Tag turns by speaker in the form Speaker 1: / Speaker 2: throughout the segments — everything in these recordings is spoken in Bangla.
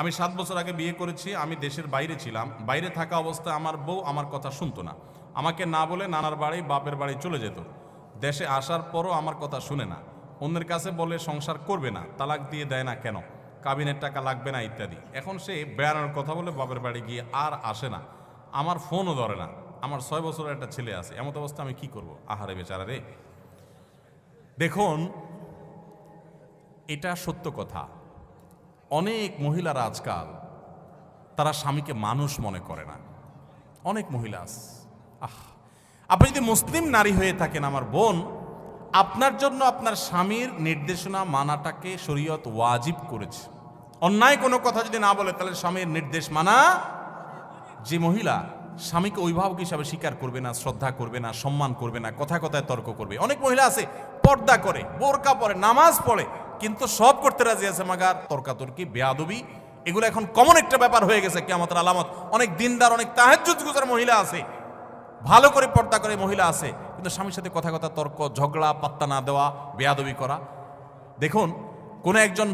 Speaker 1: আমি 7 বছর আগে বিয়ে করেছি। আমি দেশের বাইরে ছিলাম। বাইরে থাকা অবস্থায় আমার বউ আমার কথা শুনতো না। আমাকে না বলে নানার বাড়ি বাপের বাড়ি চলে যেত। দেশে আসার পরও আমার কথা শুনে না। অন্যের কাছে বলে সংসার করবে না, তালাক দিয়ে দেয় না কেন, কাবিনের টাকা লাগবে না ইত্যাদি। এখন সে বেড়ানোর কথা বলে বাপের বাড়ি গিয়ে আর আসে না, আমার ফোনও ধরে না। আমার 6 বছরের একটা ছেলে আছে। এমত অবস্থা আমি কি করব? আহারে বেচারা রে। দেখুন, এটা সত্য কথা। অনেক মহিলারা আজকাল তারা স্বামীকে মানুষ মনে করে না। অনেক মহিলা আছে। আপনি যদি মুসলিম নারী হয়ে থাকেন আমার বোন, আপনার জন্য আপনার স্বামীর নির্দেশনা মানাটাকে শরীয়ত ওয়াজিব করেছে। অন্যায় কোনো কথা যদি না বলে তাহলে স্বামীর নির্দেশ মানা। যে মহিলা স্বামীকে অভিভাবক হিসাবে স্বীকার করবে না, শ্রদ্ধা করবে না, সম্মান করবে না, কথায় কথায় তর্ক করবে। অনেক মহিলা আছে পর্দা করে, বোরকা পরে, নামাজ পড়ে, কিন্তু সব করতে রাজি আছে, মাগার তর্কাতর্কি, বেয়াদবি, এগুলো এখন কমন একটা ব্যাপার হয়ে গেছে কিয়ামতের আলামত। অনেক দিনদার, অনেক তাহাজ্জুদ গুজার মহিলা আছে, ভালো করে পর্দা করে মহিলা আছে, কিন্তু স্বামীর সাথে কথা কথা তর্ক, ঝগড়া, পাত্তা না দেওয়া, বেয়াদবি করা। দেখুন, কোন একজন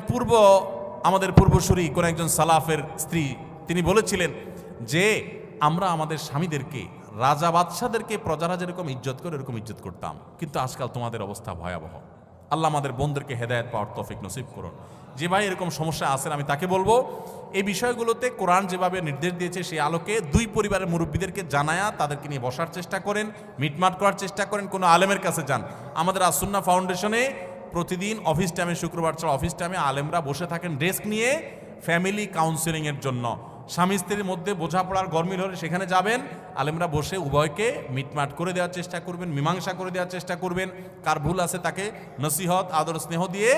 Speaker 1: আমাদের পূর্বসূরি, কোন একজন সালাফের স্ত্রী, তিনি বলেছিলেন যে আমরা আমাদের স্বামীদেরকে, রাজা বাদশাদেরকে প্রজারা যেরকম ইজ্জত করে এরকম ইজ্জত করতাম, কিন্তু আজকাল তোমাদের অবস্থা ভয়াবহ। আল্লাহ আমাদের বোনদেরকে হেদায়েত পাওয়ার তৌফিক নসিব করুন। যে ভাই এরকম সমস্যা আছেন, আমি তাকে বলবো এই বিষয়গুলোতে কোরআন যেভাবে নির্দেশ দিয়েছে সেই আলোকে দুই পরিবারের মুরব্বীদেরকে জানায়া তাদেরকে নিয়ে বসার চেষ্টা করেন, মিটমাট করার চেষ্টা করেন, কোনো আলেমের কাছে যান। আমাদের আসুন্নাহ ফাউন্ডেশনে প্রতিদিন অফিস টাইমে, শুক্রবার ছাড়া অফিস টাইমে আলেমরা বসে থাকেন ডেস্ক নিয়ে ফ্যামিলি কাউন্সেলিংয়ের জন্য। স্বামী স্ত্রীর মধ্যে বোঝাপড়ার গরমিল হলে সেখানে যাবেন, আলেমরা বসে উভয়কে মিটমাট করে দেওয়ার চেষ্টা করবেন, মীমাংসা করে দেওয়ার চেষ্টা করবেন। কার ভুল আছে তাকে নসিহত, আদর, স্নেহ দিয়ে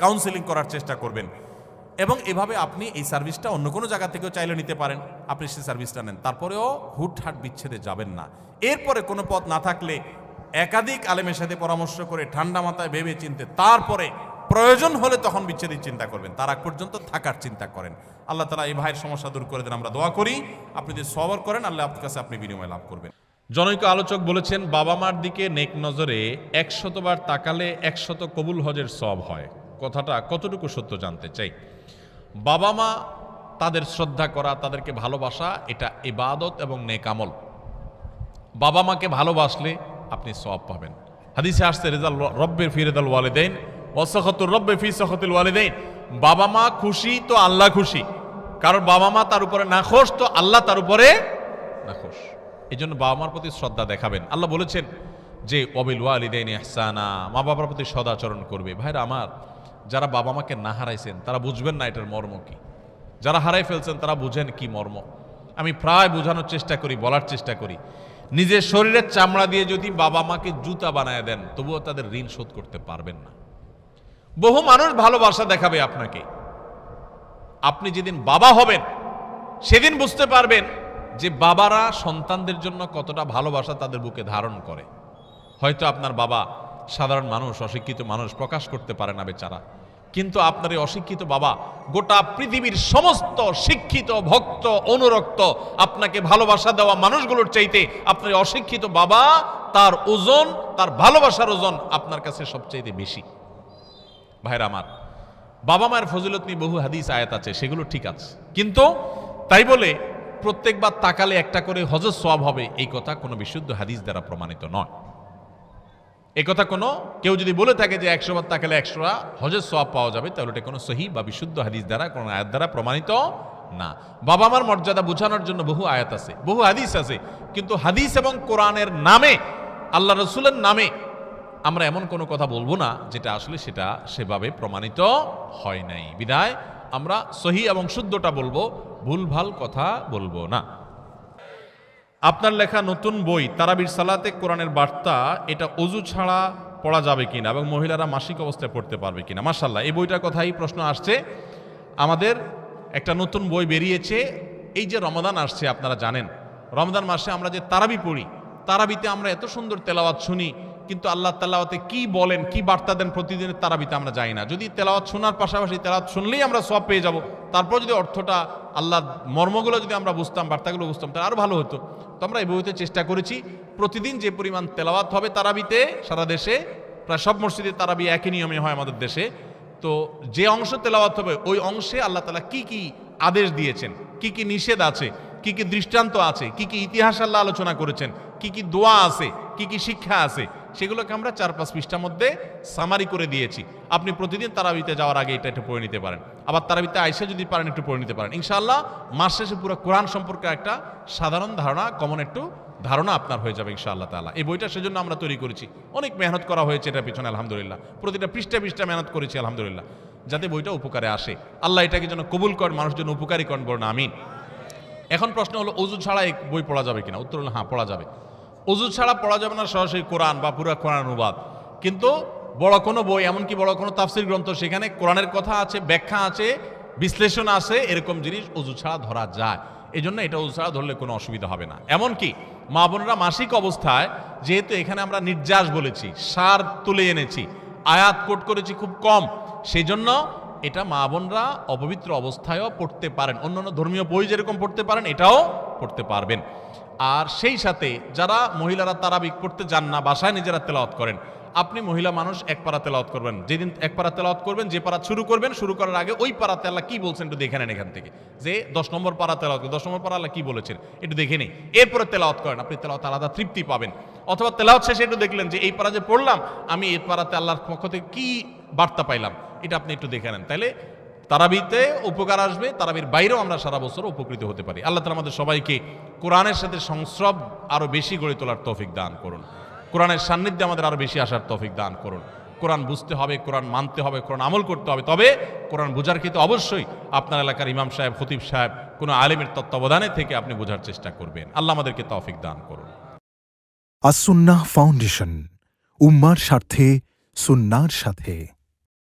Speaker 1: কাউন্সেলিং করার চেষ্টা করবেন। এবং এভাবে আপনি এই সার্ভিসটা অন্য কোনো জায়গা থেকেও চাইলে নিতে পারেন, আপনি সেই সার্ভিসটা নেন। তারপরেও হুটহাট বিচ্ছেদে যাবেন না। এরপরে কোনো পথ না থাকলে একাধিক আলেমের সাথে পরামর্শ করে ঠান্ডা মাথায় ভেবে চিনতে তারপরে প্রয়োজন হলে তখন বিচ্ছেদের চিন্তা করবেন। তার আগ পর্যন্ত থাকার চিন্তা করেন। আল্লাহ তাআলা এই ভাইয়ের সমস্যা দূর করে দেন, আমরা দোয়া করি। আপনি যদি সবর করেন, আল্লাহ আপনার কাছে আপনি বিনিময় লাভ করবেন। জনৈক আলোচক বলেছেন, বাবা মার দিকে নেক নজরে 100 বার তাকালে 100 কবুল হজের সওয়াব হয়। কথাটা কতটুকু সত্য জানতে চাই। বাবা মা, তাদের শ্রদ্ধা করা, তাদেরকে ভালোবাসা, এটা ইবাদত এবং নেক আমল। বাবা মাকে ভালোবাসলে আপনি সওয়াব পাবেন। হাদিসে আসছে, রিজাল রব্বির ফি রিদাল ওয়ালিদাইন ওয়া সাখাতুর রব্বি ফি সাখাতিল ওয়ালিদাইন। বাবা মা খুশি তো আল্লাহ খুশি, কারণ বাবা মা তার উপরে নাখোশ তো আল্লাহ তার উপরে নাখোশ। এই জন্য বাবা মার প্রতি শ্রদ্ধা দেখাবেন। আল্লাহ বলেছেন যে ওয়াবিল ওয়ালিদাইনি ইহসানা, মা বাবার প্রতি সদাচরণ করবে। ভাইরা আমার, যারা বাবা মাকে না হারাইছেন তারা বুঝবেন না এটার মর্ম কি। যারা হারাই ফেলছেন তারা বুঝেন কি মর্ম। আমি প্রায় বোঝানোর চেষ্টা করি, বলার চেষ্টা করি, নিজের শরীরের চামড়া দিয়ে যদি বাবা মাকে জুতা বানায় দেন তবুও তাদের ঋণ শোধ করতে পারবেন না। বহু মানুষ ভালোবাসা দেখাবে আপনাকে, আপনি যেদিন বাবা হবেন সেদিন বুঝতে পারবেন যে বাবারা সন্তানদের জন্য কতটা ভালোবাসা তাদের বুকে ধারণ করে। হয়তো আপনার বাবা সাধারণ মানুষ, অশিক্ষিত মানুষ, প্রকাশ করতে পারে না বেচারা, কিন্তু আপনার এই অশিক্ষিত বাবা গোটা পৃথিবীর সমস্ত শিক্ষিত, ভক্ত, অনুরক্ত, আপনাকে ভালোবাসা দেওয়া মানুষগুলোর চাইতে আপনার অশিক্ষিত বাবা, তার ওজন, তার ভালোবাসার ওজন আপনার কাছে সবচাইতে বেশি। ভাইরা আমার, বাবা মায়ের ফজিলত নিয়ে বহু হাদিস আয়াত আছে, সেগুলো ঠিক আছে, কিন্তু তাই বলে প্রত্যেকবার তাকালে একটা করে হজের সওয়াব হবে এই কথা কোনো বিশুদ্ধ হাদিস দ্বারা প্রমাণিত নয়। এই কথা কোনো কেউ যদি বলে থাকে যে 100 বার তাকালে 100টা হজের সওয়াব পাওয়া যাবে, তাহলে এটা কোনো সহিহ বা বিশুদ্ধ হাদিস দ্বারা, কোনো আয়াত দ্বারা প্রমাণিত না। বাবা মার মর্যাদা বোঝানোর জন্য বহু আয়াত আছে, বহু হাদিস আছে, কিন্তু হাদিস এবং কোরআনের নামে, আল্লাহ রসুলের নামে আমরা এমন কোনো কথা বলবো না যেটা আসলে সেটা সেভাবে প্রমাণিত হয় নাই। বিধায় আমরা সহিহ এবং শুদ্ধটা বলবো, ভুলভাল কথা বলবো না। আপনার লেখা নতুন বই তারাবির সালাতে কোরআনের বার্তা, এটা ওযু ছাড়া পড়া যাবে কিনা এবং মহিলারা মাসিক অবস্থায় পড়তে পারবে কিনা? মাশাআল্লাহ, এই বইটার কথাই প্রশ্ন আসছে। আমাদের একটা নতুন বই বেরিয়েছে। এই যে রমাদান আসছে, আপনারা জানেন রমজান মাসে আমরা যে তারাবি পড়ি, তারাবিতে আমরা এত সুন্দর তেলাওয়াত শুনি, কিন্তু আল্লাহ তেলাওয়াতে কি বলেন, কি বার্তা দেন প্রতিদিনের তারাবিতে আমরা জানি না। যদি তেলাওয়াত শোনার পাশাপাশি তেলাওয়াত শুনলেই আমরা সওয়াব পেয়ে যাব, তারপর যদি অর্থটা, আল্লাহর মর্মগুলো যদি আমরা বুঝতাম, বার্তাগুলো বুঝতাম, তাহলে আরো ভালো হতো। তো আমরা এই বইতে চেষ্টা করেছি প্রতিদিন যে পরিমাণ তেলাওয়াত হবে তারাবিতে, সারা দেশে প্রায় সব মসজিদে তারাবি একই নিয়মে হয় আমাদের দেশে, তো যে অংশ তেলাওয়াত হবে ওই অংশে আল্লাহ তাআলা কি কি আদেশ দিয়েছেন, কি কি নিষেধ আছে, কি কি দৃষ্টান্ত আছে, কি কি ইতিহাস আল্লাহ আলোচনা করেছেন, কি কি দোয়া আছে, কি কি শিক্ষা আছে, সেগুলোকে আমরা 4-5 পৃষ্ঠার মধ্যে সামারি করে দিয়েছি। আপনি প্রতিদিন তারাবিতে যাওয়ার আগে এটা একটু পড়ে নিতে পারেন, আবার তারাবিতে আইসা যদি পারেন একটু পড়ে নিতে পারেন। ইনশাআল্লাহ মাস শেষে পুরো কোরআন সম্পর্কে একটা সাধারণ ধারণা, কমন একটু ধারণা আপনার হয়ে যাবে ইনশাআল্লাহ তাআলা। এই বইটা সেজন্য আমরা তৈরি করেছি, অনেক মেহনত করা হয়েছে এটার পিছনে আলহামদুলিল্লাহ, প্রতিটা পৃষ্ঠা পৃষ্ঠা মেহনত করেছি আলহামদুলিল্লাহ, যাতে বইটা উপকারে আসে। আল্লাহ এটাকে যেন কবুল করেন, মানুষ যেন উপকারী করেন, বলেন আমিন। এখন প্রশ্ন হলো অজু ছাড়া এই বই পড়া যাবে কিনা? উত্তর হলো হ্যাঁ, পড়া যাবে। অজু ছাড়া পড়া যাবে না সরাসরি কোরআন বা পুরো কোরআন অনুবাদ, কিন্তু বড় কোনো বই, এমনকি বড় কোনো তাফসীর গ্রন্থ, সেখানে কোরআনের কথা আছে, ব্যাখ্যা আছে, বিশ্লেষণ আছে, এরকম জিনিস অজু ছাড়া ধরা যায়। এই জন্য এটা অজু ছাড়া ধরলে কোনো অসুবিধা হবে না। এমনকি মা বোনেরা মাসিক অবস্থায়, যেহেতু এখানে আমরা নির্যাস বলেছি, সার তুলে এনেছি, আয়াত কোট করেছি খুব কম, সেই জন্য এটা মা বোনরা অপবিত্র অবস্থায়ও পড়তে পারেন। অন্যান্য ধর্মীয় বই যেরকম পড়তে পারেন, এটাও পড়তে পারবেন। আর সেই সাথে যারা মহিলারা তারাবি পড়তে যান না, বাসায় নিজেরা তেলাওয়াত করেন, আপনি মহিলা মানুষ এক পারা তেলাওয়াত করবেন। যেদিন এক পারা তেলাওয়াত করবেন, যে পারা শুরু করবেন, শুরু করার আগে ওই পারাতে আল্লাহ কি বলছেন একটু দেখে নেন। এখান থেকে যে 10 নম্বর পারা তেলাওয়াত, 10 নম্বর পারা আল্লাহ কি বলেছেন একটু দেখে নিন, এরপরে তেলাওয়াত করেন। আপনি তেলাওয়াত আলাদা তৃপ্তি পাবেন। অথবা তেলাওয়াত শেষে একটু দেখলেন যে এই পারা যে পড়লাম, আমি এই পারাতে আল্লাহর পক্ষ থেকে কি বার্তা পাইলাম, এটা আপনি একটু দেখে নেন। তাইলে তারাবিতে উপকার আসবে, তারাবির বাইরেও আমরা সারা বছর উপকৃত হতে পারি। আল্লাহ তাআলা আমাদের সবাইকে কোরআনের সাথে সংস্রব আরো বেশি গড়ে তোলার তৌফিক দান করুন। কোরআনের সান্নিধ্যে আমাদের আরো বেশি আসার তৌফিক দান করুন। কোরআন বুঝতে হবে, কোরআন মানতে হবে, কোরআন আমল করতে হবে। তবে কোরআন বোঝার ক্ষেত্রে অবশ্যই আপনার এলাকার ইমাম সাহেব, খতিব সাহেব, কোনো আলেমের তত্ত্বাবধানে থেকে আপনি বোঝার চেষ্টা করবেন। আল্লাহ আমাদেরকে তৌফিক দান করুন।
Speaker 2: আস-সুন্নাহ ফাউন্ডেশন, উম্মার স্বার্থে সুন্নাহর সাথে।